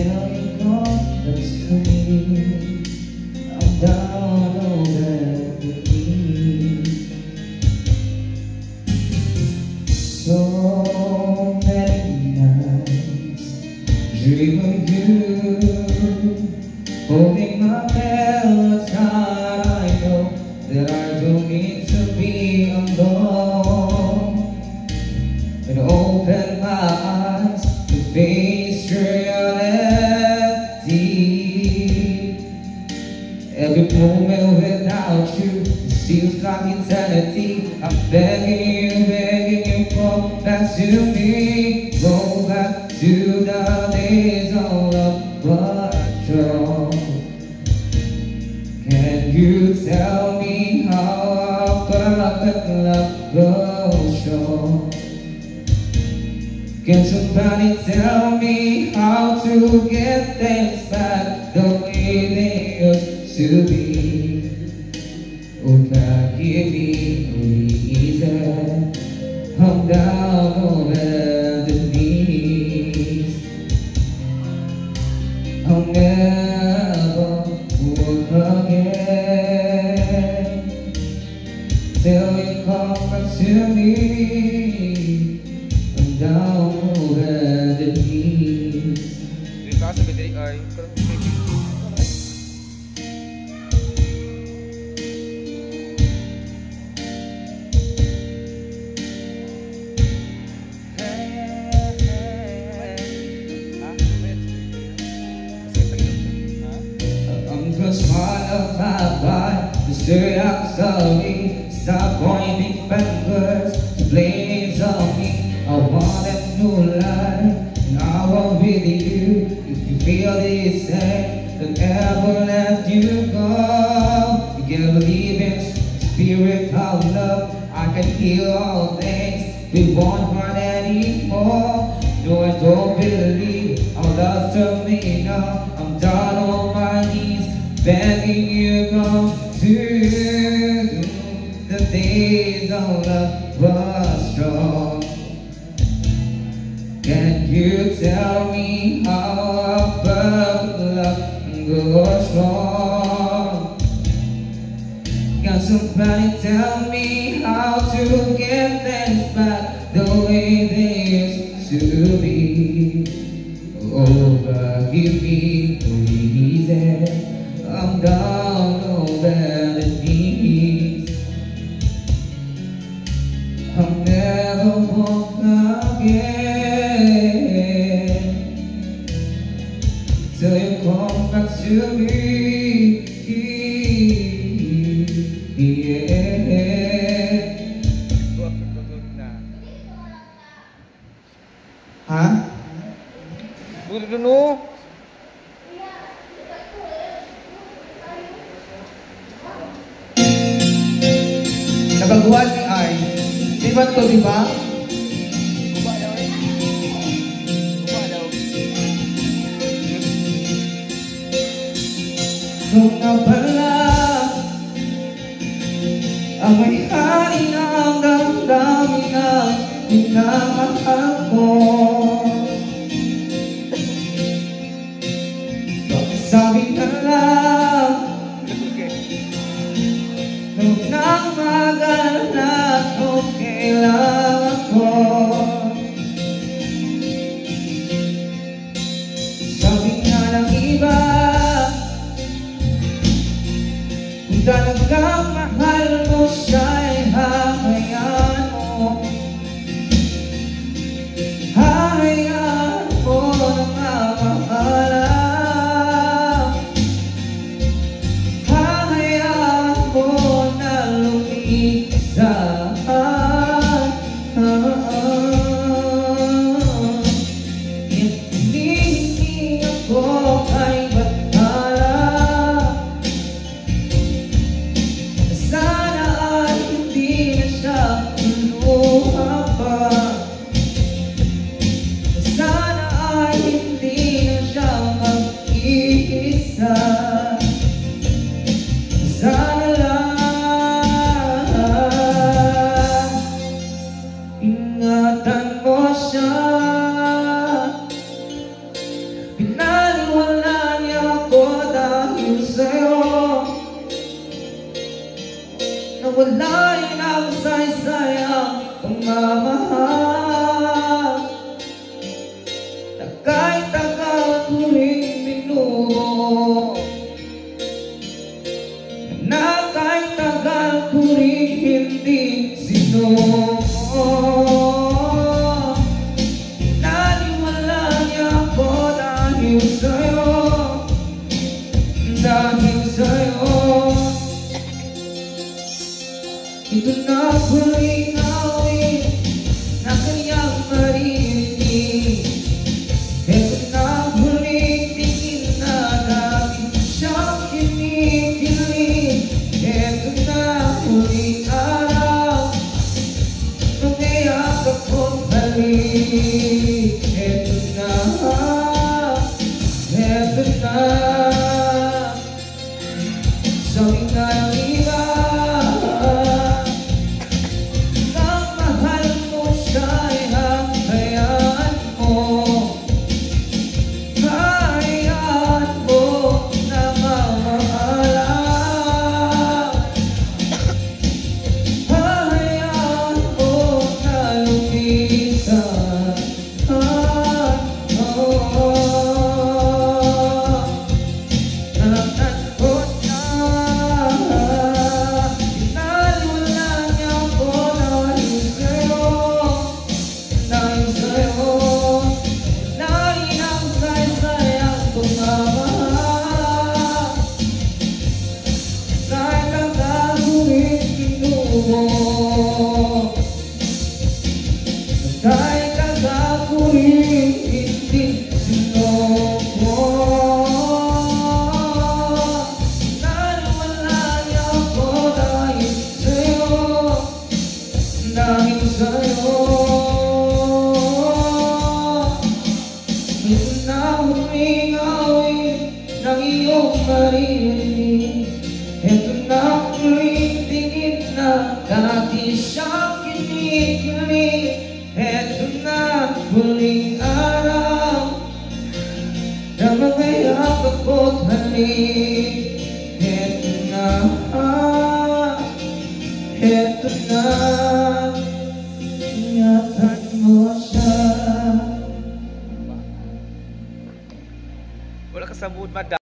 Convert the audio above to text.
tell you confidence to me. I'm down over the knee. So many nights dream of you, holding my hand tight. I know that I don't need to be alone. And open my eyes to face reality. Every moment without you feels like eternity. I'm begging you, come back to me. Go back to the days of love patrol. Can you tell me how our perfect love goes strong? Can somebody tell me how to get things back the way they used to be? Oh God, give me a reason. I'm down over the knees. I'll never walk again till you come back to me. I'm down over the knees. Yung kasabi diri ay Smile of my body, the story of sorry. Stop pointing fingers to blame on me. I want a new life, and I want with you. If you feel this same, don't ever let you go. You can believe in spirit of love. I can heal all things. We won't hurt anymore. No, I don't believe our love's to me now. I'm down on my knees, begging you come to the days of love was strong. Can you tell me how our perfect love goes wrong? Can somebody tell me how to get things back the way they used to be? Oh God, give me a reason. I'm down over the knees. I'll never walk again till you come back to me. ha? Buli dulu. Nabaguan ni ay, di ba to, di ba? Guba daw eh. Guba daw. Kung nga pala ang may-ari ng damdamin na minamahal ko, sabi ka lang nung nang mag-alala kung kailangan ko. Sabi nga ng iba, kung talagang mahal mo siya'y hahayaan mo. Hahayaan mo na mamahala. Hahayaan mo na lumisan. Hindi ako ay batala. Sana ay hindi na siya luluha pa. Sana ay hindi na siya mag-iisa. Sana lang ingatan mo siya. Pinali sa'yo na wala'y nagsaysayang pagmamahal, na kahit tagal ko rin minuto, na kahit tagal ko rin hindi sinuko. Naniwala niya ako dahil sa'yo, dahil sa'yo. Ito na huling awit na kanyang marinig. Ito na huling tingin na dati siyang kinikilig. Ito na huling araw na niyakap ko't balik. Ito na, ito na. Sabi nga ng iba, kang mahal mo siya ay hayaan mo. Hayaan mo na mamahalan. Hayaan mo na lumisan. Natakot na, inalula niya ako dahil sa'yo, dahil sa'yo. Dahil ang saysayang pagmamahal, kahit ang gagawin kinumo, kahit ang gagawin hindi sinuko. Dahil sa'yo, ito na huling awit ng iyong maririnig. Ito na huling tingin na dati siyang kinikilig. Ito na huling araw na mga yakap ko't halik. Ito na, ito na. Ingatan mo siya. Wala ka sa mood, madam.